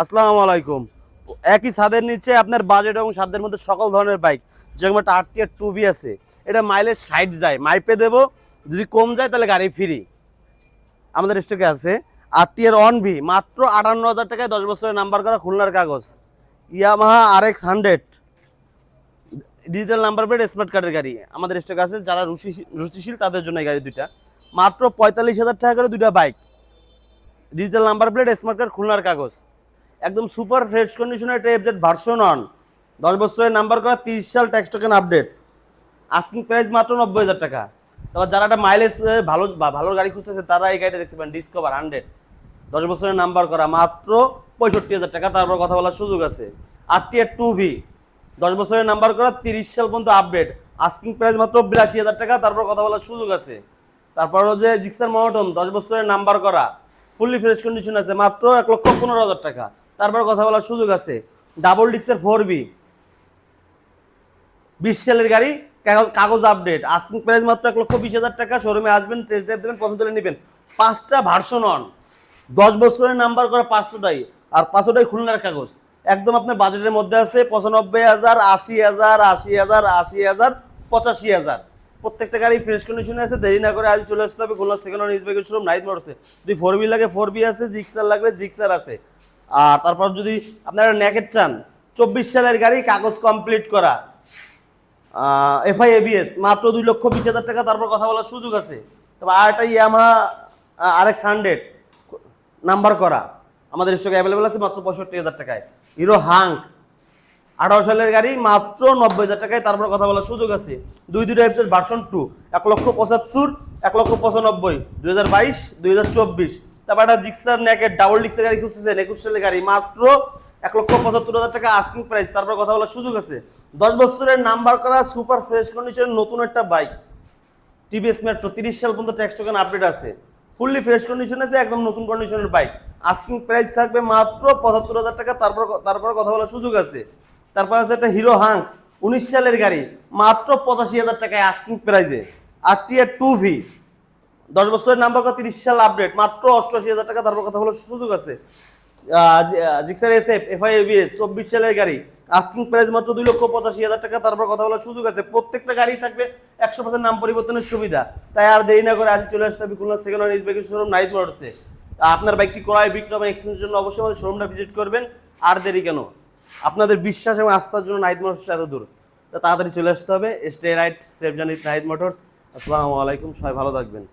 আসসালামু আলাইকুম। একই ছাদের নিচে আপনার বাজেট এবং সাধ্যের মধ্যে সকল ধরনের বাইক, যেরকম একটা আরটিআর 2B আছে, এটা মাইলেজ 60 যায়, মাইপে দেবো, যদি কম যায় তাহলে গাড়ি ফ্রি। আমাদের স্টকে আছে আরটিআর 1B মাত্র 58,000 টাকায় 10 বছরের নাম্বার করা খুলনার কাগজ। Yamaha RX 100 digital number plate smart কার্ডের গাড়ি আমাদের স্টকে আছে। যারা রুচিশীল তাদের জন্য এই গাড়ি দুইটা মাত্র 45,000 টাকা করে দুইটা bike, digital number plate smart card খুলনার কাগজ, একদম সুপার ফ্রেশ কন্ডিশনের একটা এফজেড ভার্সন 1 10 বছরের নাম্বার করা 30 সাল tax token update, asking price মাত্র 90,000 টাকা। তারপর যারা একটা মাইলেজ ভালো গাড়ি খুঁজতেছে তারা এই গাড়িটা দেখতে পারেন, ডিসকভার 100 10 বছরের নাম্বার করা মাত্র 65,000 টাকা। তারপর কথা বলার সুযোগ আছে। আরটিআর 2V 10 বছরের নাম্বার করা 30 সাল পর্যন্ত আপডেট, আস্কিং প্রাইস মাত্র 82,000 টাকা। তারপর কথা বলার সুযোগ আছে। তারপর যে জিক্সার মনোটন 10 বছরের নাম্বার করা ফুললি ফ্রেশ কন্ডিশন আছে মাত্র 1,15,000 টাকা। তারপর কথা বলার সুযোগ আছে। ডাবল ডিক্সের 4B 20 সালের গাড়ি, কাগজ আপডেট, আস্কিং প্রাইস মাত্র 1,20,000 টাকা। শোরুমে আসবেন, টেস্ট ড্রাইভ দেবেন, পছন্দ হলে নেবেন। 5টা ভার্সন 10 বছরের নাম্বার করা 5টাই, আর 5টাই খুলনার কাগজ। একদম আপনার বাজেটের মধ্যে আছে 95,000, 80,000, 80,000, 80,000, 85,000। প্রত্যেকটা গাড়ি ফ্রেশ কন্ডিশনে আছে। দেরি না করে আজ চলে আসতে হবে খুলনা সেকেন্ড হ্যান্ড বাইকের শোরুম নাইট মোটরসে। যদি 4B লাগে 4B আছে, জিক্সার লাগলে জিক্সার আছে। আর তারপর যদি আপনারা নেকেট চান, 24 সালের গাড়ি, কাগজ কমপ্লিট করা, FI ABS মাত্র 2,20,000 টাকা। তারপর কথা বলার সুযোগ আছে। তবে আর একটা ইয়ামাহা RX 100 নাম্বার করা আমাদের স্টকে অ্যাভেলেবেল আছে মাত্র 65,000 টাকায়। হিরো হাঙ্ক 18 সালের গাড়ি মাত্র 90,000 টাকায়। তারপর কথা বলার সুযোগ আছে। দুইটা এফজেড ভার্সন 2 1,75,000, 1,95,000 2022 2024। তারপর একটা জিক্সার নেকেট ডাবল ডিক্সের গাড়ি খুঁজতেছেন, 21 সালের গাড়ি মাত্র 1,75,000 টাকা আস্কিং প্রাইস। তারপর কথা বলার সুযোগ আছে। 10 বছরের নাম্বার করা সুপার ফ্রেশ কন্ডিশনের নতুন একটা বাইক, টিভিএস মেট্রো 30 সাল পর্যন্ত ট্যাক্স টোকেন আপডেট আছে, ফুললি ফ্রেশ কন্ডিশন আছে, একদম নতুন কন্ডিশনের বাইক। আস্কিং প্রাইস থাকবে মাত্র 75,000 টাকা। তারপর কথা বলার সুযোগ আছে। তারপর আছে একটা হিরো হাঙ্ক 19 সালের গাড়ি মাত্র 85,000 টাকায় আস্কিং প্রাইসে। আরটিআর 2V 10 বছরের নাম্বার করা 30 সাল আপডেট মাত্র 88,000 টাকা। তারপর কথা বলার সুযোগ আছে। জিক্সার SF FI ABS 24 সালের গাড়ি, আস্কিং প্রাইস মাত্র 2,85,000 টাকা। তারপর কথা বলার সুযোগ আছে। প্রত্যেকটা গাড়ি থাকবে 100% নাম পরিবর্তনের সুবিধা। তাই আর দেরি না করে আজ চলে আসতে হবে খুলনা সেকেন্ড হ্যান্ড বাইকের শোরুম নাইট মোটরসে। আপনার বাইকটি ক্রয় বিক্রয় এবং এক্সচেঞ্জের জন্য অবশ্যই আমাদের শোরুমটা ভিজিট করবেন। আর দেরি কেন? আপনাদের বিশ্বাস এবং আস্থার জন্য নাইট মোটরস এত দূর, তাড়াতাড়ি চলে আসতে হবে। Stay right, safe journey night motors. আসসালামু আলাইকুম, সবাই ভালো থাকবেন।